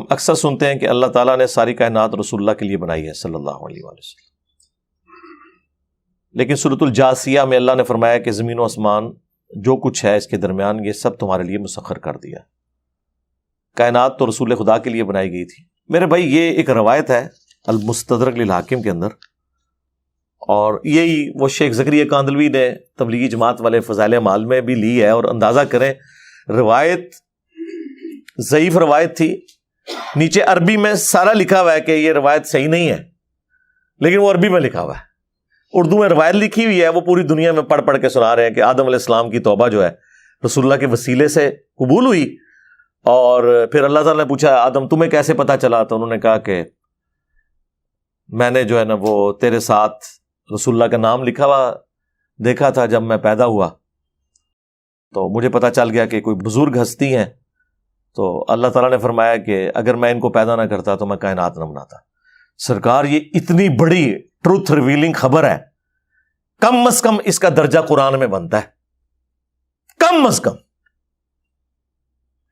اکثر سنتے ہیں کہ اللہ تعالیٰ نے ساری کائنات رسول اللہ کے لیے بنائی ہے صلی اللہ علیہ وآلہ وسلم، لیکن سورۃ الجاثیہ میں اللہ نے فرمایا کہ زمین و آسمان جو کچھ ہے اس کے درمیان یہ سب تمہارے لیے مسخر کر دیا۔ کائنات تو رسول خدا کے لیے بنائی گئی تھی۔ میرے بھائی یہ ایک روایت ہے المستدرک للحاکم کے اندر، اور یہی وہ شیخ زکریا کاندلوی نے تبلیغی جماعت والے فضائل اعمال میں بھی لی ہے، اور اندازہ کریں روایت ضعیف روایت تھی، نیچے عربی میں سارا لکھا ہوا ہے کہ یہ روایت صحیح نہیں ہے، لیکن وہ عربی میں لکھا ہوا ہے۔ اردو میں روایت لکھی ہوئی ہے، وہ پوری دنیا میں پڑھ پڑھ کے سنا رہے ہیں کہ آدم علیہ السلام کی توبہ جو ہے رسول اللہ کے وسیلے سے قبول ہوئی، اور پھر اللہ تعالیٰ نے پوچھا آدم تمہیں کیسے پتا چلا؟ تو انہوں نے کہا کہ میں نے جو ہے نا وہ تیرے ساتھ رسول اللہ کا نام لکھا ہوا دیکھا تھا جب میں پیدا ہوا، تو مجھے پتا چل گیا کہ کوئی بزرگ ہستی ہیں، تو اللہ تعالیٰ نے فرمایا کہ اگر میں ان کو پیدا نہ کرتا تو میں کائنات نہ بناتا۔ سرکار یہ اتنی بڑی ٹروتھ ریویلنگ خبر ہے، کم از کم اس کا درجہ قرآن میں بنتا ہے، کم از کم۔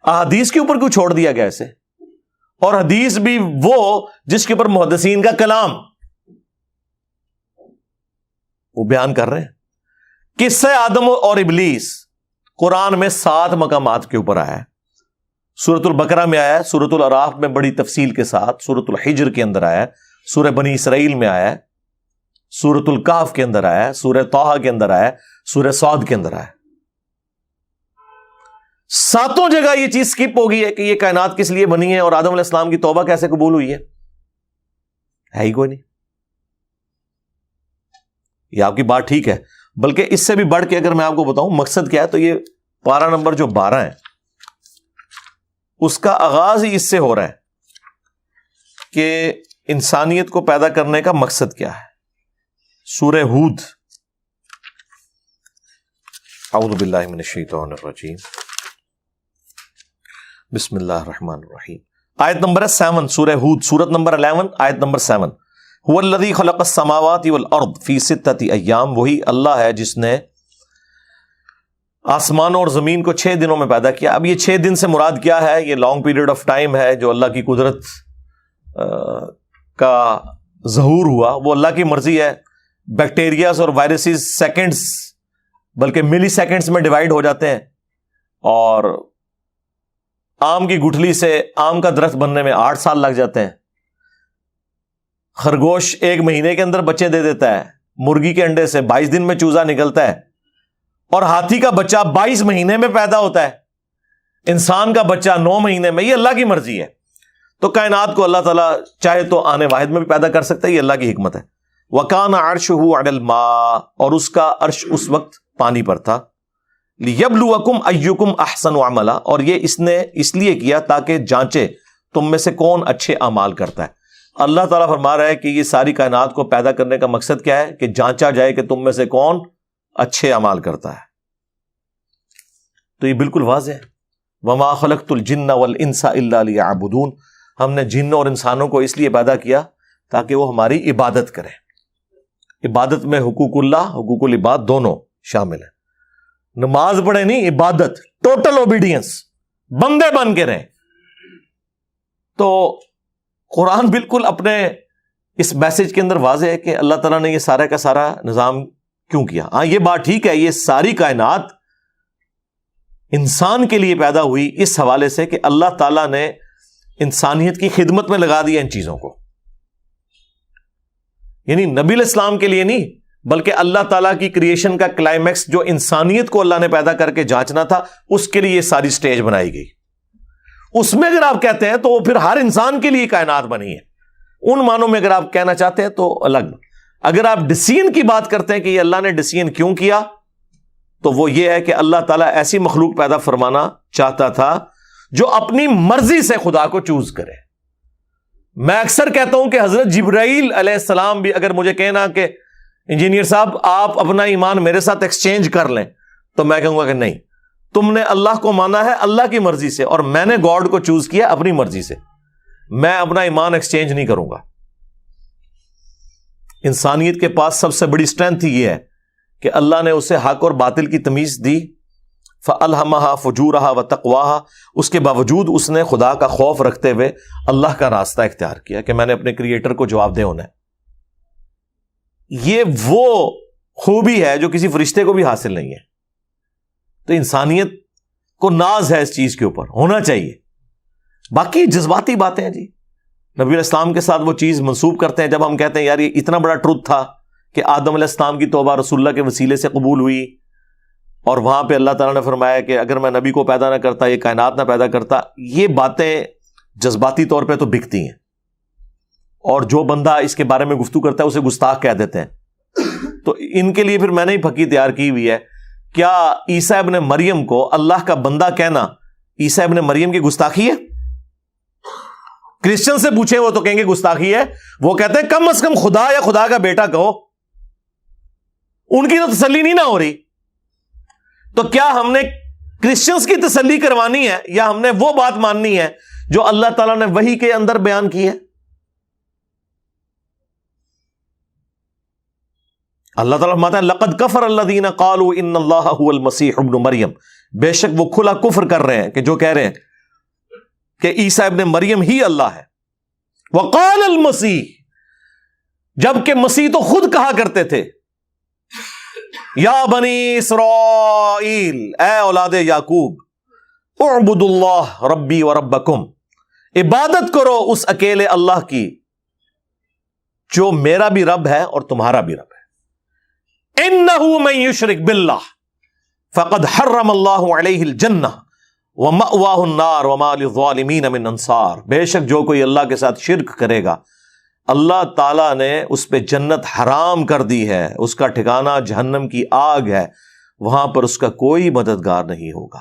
احادیث کے اوپر کیوں چھوڑ دیا گیا اسے؟ اور حدیث بھی وہ جس کے اوپر محدثین کا کلام وہ بیان کر رہے ہیں۔ قصہ آدم اور ابلیس قرآن میں 7 مقامات کے اوپر آیا ہے، سورۃ البقرہ میں آیا ہے، سورۃ الاعراف میں بڑی تفصیل کے ساتھ، سورۃ الحجر کے اندر آیا ہے، سورہ بنی اسرائیل میں آیا ہے، سورۃ الکہف کے اندر آیا ہے، سورہ طٰہٰ کے اندر آیا ہے، سورہ صاد کے اندر آیا ہے۔ 7 جگہ یہ چیز سکپ ہو گئی ہے کہ یہ کائنات کس لیے بنی ہے اور آدم علیہ السلام کی توبہ کیسے قبول ہوئی ہے ہی کوئی نہیں۔ یہ آپ کی بات ٹھیک ہے، بلکہ اس سے بھی بڑھ کے اگر میں آپ کو بتاؤں مقصد کیا ہے، تو یہ پارہ نمبر جو 12 ہے اس کا آغاز ہی اس سے ہو رہا ہے کہ انسانیت کو پیدا کرنے کا مقصد کیا ہے۔ سورہ ہود، اعوذ باللہ من الشیطان الرجیم، بسم اللہ الرحمن الرحیم، آیت نمبر 7، سورہ ہود، سورت نمبر 11، آیت نمبر 7۔ هو الذی خلق السماوات والارض فی 6 ایام، وہی اللہ ہے جس نے آسمانوں اور زمین کو 6 دنوں میں پیدا کیا۔ اب یہ 6 دن سے مراد کیا ہے؟ یہ لانگ پیریڈ آف ٹائم ہے جو اللہ کی قدرت کا ظہور ہوا، وہ اللہ کی مرضی ہے۔ بیکٹیریاز اور وائرسز سیکنڈز بلکہ ملی سیکنڈز میں ڈیوائیڈ ہو جاتے ہیں، اور آم کی گٹھلی سے آم کا درخت بننے میں 8 سال لگ جاتے ہیں۔ خرگوش 1 مہینے کے اندر بچے دے دیتا ہے، مرغی کے انڈے سے 22 دن میں چوزا نکلتا ہے، اور ہاتھی کا بچہ 22 مہینے میں پیدا ہوتا ہے، انسان کا بچہ 9 مہینے میں۔ یہ اللہ کی مرضی ہے۔ تو کائنات کو اللہ تعالیٰ چاہے تو آنے واحد میں بھی پیدا کر سکتا ہے، یہ اللہ کی حکمت ہے۔ وَكَانَ عَرْشُهُ عَلَى الْمَاءِ، اور اس کا عرش اس وقت پانی پر تھا۔ لِيَبْلُوَكُمْ أَيُّكُمْ أَحْسَنُ عَمَلًا، اور یہ اس نے اس لیے کیا تاکہ جانچے تم میں سے کون اچھے اعمال کرتا ہے۔ اللہ تعالیٰ فرما رہا ہے کہ یہ ساری کائنات کو پیدا کرنے کا مقصد کیا ہے؟ کہ جانچا جائے کہ تم میں سے کون اچھے اعمال کرتا ہے۔ تو یہ بالکل واضح ہے، وَمَا خَلَقْتُ الْجِنَّ وَالْإِنسَ إِلَّا لِيَعْبُدُونَ، ہم نے جنوں اور انسانوں کو اس لیے پیدا کیا تاکہ وہ ہماری عبادت کریں۔ عبادت میں حقوق اللہ، حقوق العباد دونوں شامل ہیں۔ نماز پڑھے نہیں، عبادت، ٹوٹل اوبیڈینس، بندے بن کے رہیں۔ تو قرآن بالکل اپنے اس میسج کے اندر واضح ہے کہ اللہ تعالیٰ نے یہ سارا کا سارا نظام کیوں کیا۔ ہاں یہ بات ٹھیک ہے، یہ ساری کائنات انسان کے لیے پیدا ہوئی اس حوالے سے کہ اللہ تعالیٰ نے انسانیت کی خدمت میں لگا دیا ان چیزوں کو، یعنی نبی علیہ السلام کے لیے نہیں، بلکہ اللہ تعالیٰ کی کریشن کا کلائمیکس جو انسانیت کو اللہ نے پیدا کر کے جانچنا تھا، اس کے لیے یہ ساری سٹیج بنائی گئی۔ اس میں اگر آپ کہتے ہیں تو وہ پھر ہر انسان کے لیے کائنات بنی ہے، ان معنوں میں اگر آپ کہنا چاہتے ہیں تو الگ۔ اگر آپ ڈسیزن کی بات کرتے ہیں کہ یہ اللہ نے ڈسیزن کیوں کیا، تو وہ یہ ہے کہ اللہ تعالیٰ ایسی مخلوق پیدا فرمانا چاہتا تھا جو اپنی مرضی سے خدا کو چوز کرے۔ میں اکثر کہتا ہوں کہ حضرت جبرائیل علیہ السلام بھی اگر مجھے کہنا کہ انجینئر صاحب آپ اپنا ایمان میرے ساتھ ایکسچینج کر لیں، تو میں کہوں گا کہ نہیں، تم نے اللہ کو مانا ہے اللہ کی مرضی سے، اور میں نے گاڈ کو چوز کیا اپنی مرضی سے، میں اپنا ایمان ایکسچینج نہیں کروں گا۔ انسانیت کے پاس سب سے بڑی اسٹرینتھ یہ ہے کہ اللہ نے اسے حق اور باطل کی تمیز دی، فَأَلْهَمَهَا فُجُورَهَا وَتَقْوَاهَا، اس کے باوجود اس نے خدا کا خوف رکھتے ہوئے اللہ کا راستہ اختیار کیا کہ میں نے اپنے کریٹر کو جواب دہ ہونا ہے۔ یہ وہ خوبی ہے جو کسی فرشتے کو بھی حاصل نہیں ہے۔ تو انسانیت کو ناز ہے اس چیز کے اوپر، ہونا چاہیے۔ باقی جذباتی باتیں ہیں جی، نبی علیہ السلام کے ساتھ وہ چیز منسوب کرتے ہیں۔ جب ہم کہتے ہیں یار یہ اتنا بڑا ٹروتھ تھا کہ آدم علیہ السلام کی توبہ رسول اللہ کے وسیلے سے قبول ہوئی، اور وہاں پہ اللہ تعالیٰ نے فرمایا کہ اگر میں نبی کو پیدا نہ کرتا، یہ کائنات نہ پیدا کرتا، یہ باتیں جذباتی طور پہ تو بکتی ہیں، اور جو بندہ اس کے بارے میں گفتگو کرتا ہے اسے گستاخ کہہ دیتے ہیں۔ تو ان کے لیے پھر میں نے ہی پھکی تیار کی ہوئی ہے، کیا عیسیٰ ابن مریم کو اللہ کا بندہ کہنا عیسیٰ ابن مریم کی گستاخی ہے؟ کرسچن سے پوچھیں وہ تو کہیں گے گستاخی ہے، وہ کہتے ہیں کم از کم خدا یا خدا کا بیٹا کہو۔ ان کی تو تسلی نہیں نہ ہو رہی، تو کیا ہم نے کرسچنز کی تسلی کروانی ہے یا ہم نے وہ بات ماننی ہے جو اللہ تعالیٰ نے وحی کے اندر بیان کی ہے؟ اللہ تعالیٰ فرماتا ہے لقد کفر الذین قالوا ان اللہ هو المسیح ابن مریم، بے شک وہ کھلا کفر کر رہے ہیں کہ جو کہہ رہے ہیں کہ عیسیٰ ابن مریم ہی اللہ ہے۔ وقال المسیح، جبکہ مسیح تو خود کہا کرتے تھے یا بنی اسرائیل، اے اولاد یعقوب، اعبدوا اللہ ربی و ربکم، عبادت کرو اس اکیلے اللہ کی جو میرا بھی رب ہے اور تمہارا بھی رب ہے۔ انہ من یشرک باللہ فقد حرم اللہ علیہ الجنہ ومأواہ النار وما للظالمین من انصار، بے شک جو کوئی اللہ کے ساتھ شرک کرے گا اللہ تعالیٰ نے اس پہ جنت حرام کر دی ہے، اس کا ٹھکانہ جہنم کی آگ ہے، وہاں پر اس کا کوئی مددگار نہیں ہوگا۔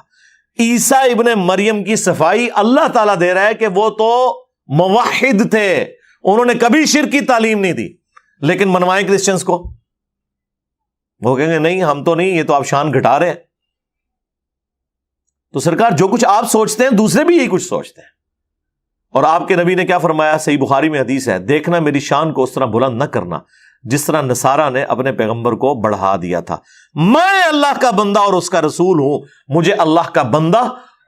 عیسیٰ ابن مریم کی صفائی اللہ تعالیٰ دے رہا ہے کہ وہ تو موحد تھے، انہوں نے کبھی شرک کی تعلیم نہیں دی، لیکن منوائیں کرسچنز کو، وہ کہیں گے نہیں ہم تو نہیں، یہ تو آپ شان گھٹا رہے ہیں۔ تو سرکار جو کچھ آپ سوچتے ہیں دوسرے بھی یہی کچھ سوچتے ہیں، اور آپ کے نبی نے کیا فرمایا؟ صحیح بخاری میں حدیث ہے، دیکھنا میری شان کو اس طرح بلند نہ کرنا جس طرح نصارہ نے اپنے پیغمبر کو بڑھا دیا تھا۔ میں اللہ کا بندہ اور اس کا رسول ہوں، مجھے اللہ کا بندہ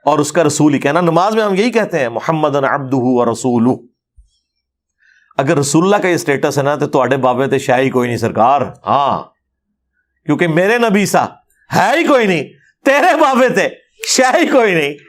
اور اس کا رسول ہی کہنا۔ نماز میں ہم یہی کہتے ہیں محمدن عبدہ ورسولہ۔ اگر رسول اللہ کا یہ سٹیٹس ہے نا تو تواڈے بابے تے شاہ ہی کوئی نہیں سرکار، ہاں، کیونکہ میرے نبی سا ہے ہی کوئی نہیں، تیرے بابے تے شاہ ہی کوئی نہیں۔